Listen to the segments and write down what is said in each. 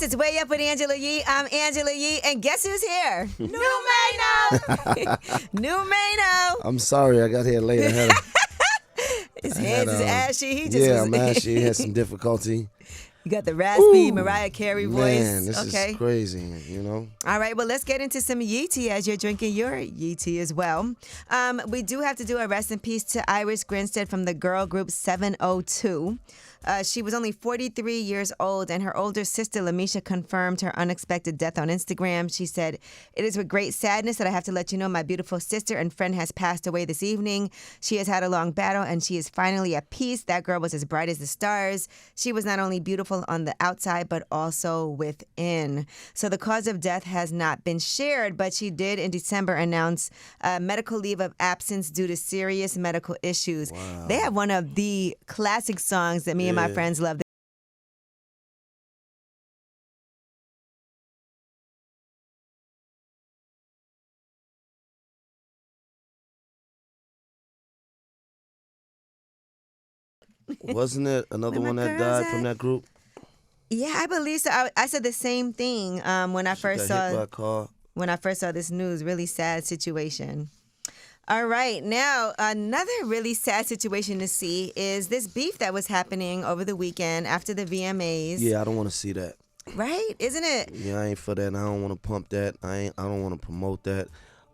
Yes, it's Way Up with Angela Yee. I'm Angela Yee, and guess who's here? New Mano! New Mano! I'm sorry, I got here late. His hands is ashy. He just yeah, was... I'm ashy. He had some difficulty. You got the raspy Mariah Carey voice. Man, this is crazy, you know? All right, well, let's get into some Yee tea as you're drinking your Yee tea as well. We do have to do a rest in peace to Iris Grinstead from the girl group 702. She was only 43 years old, and her older sister, Lamisha, confirmed her unexpected death on Instagram. She said, "It is with great sadness that I have to let you know my beautiful sister and friend has passed away this evening. She has had a long battle, and she is finally at peace. That girl was as bright as the stars. She was not only beautiful on the outside, but also within." So the cause of death has not been shared, but she did in December announce medical leave of absence due to serious medical issues. Wow. They have one of the classic songs that me and my friends love. Wasn't it another one that died from that group? Yeah, I believe so. I said the same thing when I first saw this news. Really sad situation. All right, now another really sad situation to see is this beef that was happening over the weekend after the VMAs. Yeah, I don't want to see that. Right, isn't it? Yeah, I ain't for that. I don't want to pump that. I don't want to promote that.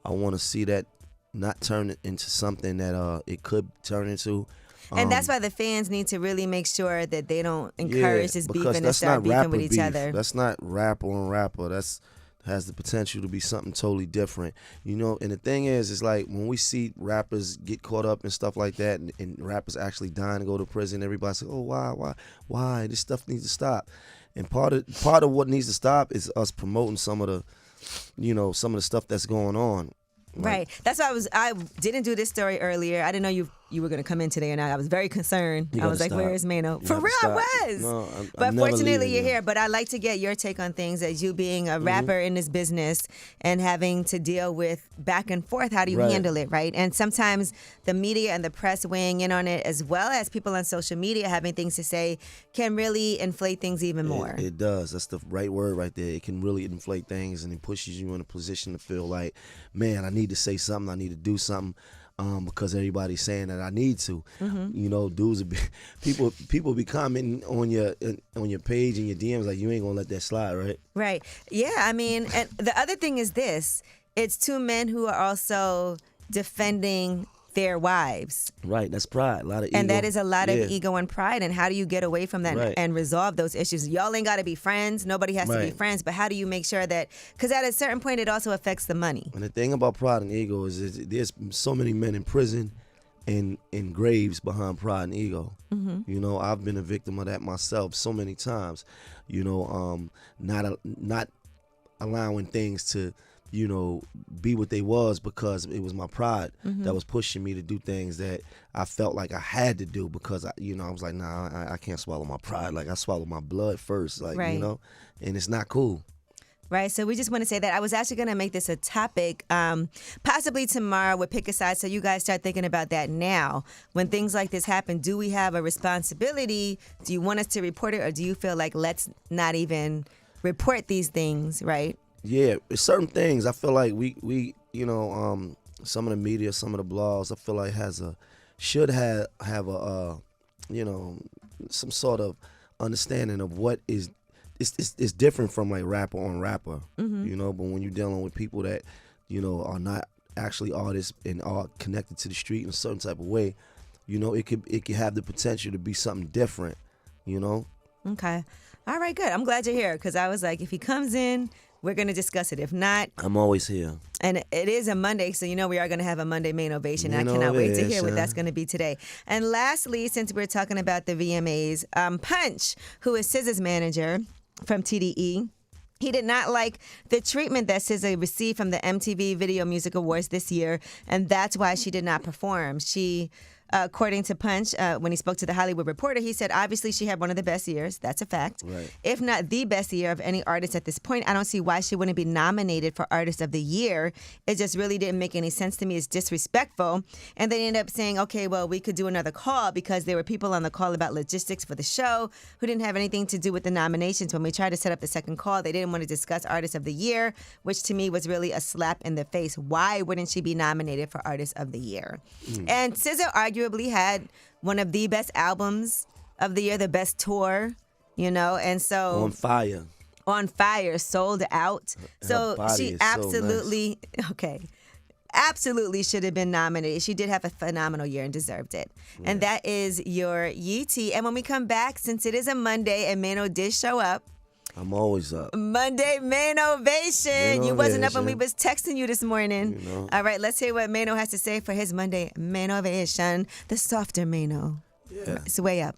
I want to see that not turn it into something that it could turn into. And that's why the fans need to really make sure that they don't encourage this beef and start beefing with each other. That's not rapper on rapper. That's has the potential to be something totally different, you know. And the thing is like when we see rappers get caught up and stuff like that, and rappers actually dying and go to prison, everybody's like, oh, why? This stuff needs to stop. And part of what needs to stop is us promoting some of the stuff that's going on. Right. That's why I didn't do this story earlier. I didn't know you were going to come in today, and I was very concerned. I was like, where is Mano? For real, I was. No, but fortunately, you're here. But I'd like to get your take on things as you being a rapper in this business and having to deal with back and forth. How do you handle it, right? And sometimes the media and the press weighing in on it, as well as people on social media having things to say, can really inflate things even more. It does. That's the right word right there. It can really inflate things, and it pushes you in a position to feel like, man, I need to say something. I need to do something. Because everybody's saying that I need to, you know, people be commenting on your page and your DMs like you ain't gonna let that slide, right? Right. Yeah. I mean, and the other thing is this: it's two men who are also defending their wives. Right. That's pride. A lot of ego. And that is a lot of ego and pride. And how do you get away from that and resolve those issues? Y'all ain't got to be friends. Nobody has to be friends. But how do you make sure that, because at a certain point, it also affects the money. And the thing about pride and ego is there's so many men in prison and in graves behind pride and ego. You know, I've been a victim of that myself so many times. You know, not allowing things to, you know, be what they was because it was my pride that was pushing me to do things that I felt like I had to do because I was like, nah, I can't swallow my pride. Like I swallow my blood first, like, you know, and it's not cool. Right, so we just want to say that I was actually going to make this a topic, possibly tomorrow with Pick a Side, so you guys start thinking about that now. When things like this happen, do we have a responsibility? Do you want us to report it, or do you feel like let's not even report these things, right? Yeah, certain things I feel like we you know, some of the media, some of the blogs, I feel like should have a you know, some sort of understanding of what is it's different from like rapper on rapper, you know. But when you're dealing with people that, you know, are not actually artists and are connected to the street in a certain type of way, you know, it could have the potential to be something different, you know. Okay, all right, good. I'm glad you're here because I was like, if he comes in, we're going to discuss it. If not, I'm always here. And it is a Monday, so you know we are going to have a Monday main ovation. I cannot wait to hear what that's going to be today. And lastly, since we're talking about the VMAs, Punch, who is SZA's manager from TDE, he did not like the treatment that SZA received from the MTV Video Music Awards this year, and that's why she did not perform. She According to Punch, when he spoke to the Hollywood Reporter, he said, obviously she had one of the best years. That's a fact. Right. If not the best year of any artist at this point, I don't see why she wouldn't be nominated for Artist of the Year. It just really didn't make any sense to me. It's disrespectful. And they ended up saying, okay, well, we could do another call because there were people on the call about logistics for the show who didn't have anything to do with the nominations. When we tried to set up the second call, they didn't want to discuss Artist of the Year, which to me was really a slap in the face. Why wouldn't she be nominated for Artist of the Year? And SZA arguably had one of the best albums of the year, the best tour, and so on fire, sold out. So she absolutely absolutely should have been nominated. She did have a phenomenal year and deserved it. Yeah. And that is your Yeetie. And when we come back, since it is a Monday and Mano did show up, I'm always up. Monday Manovation. You wasn't up when we was texting you this morning. All right, let's hear what Mano has to say for his Monday Manovation. The softer Mano. Yeah. It's way up.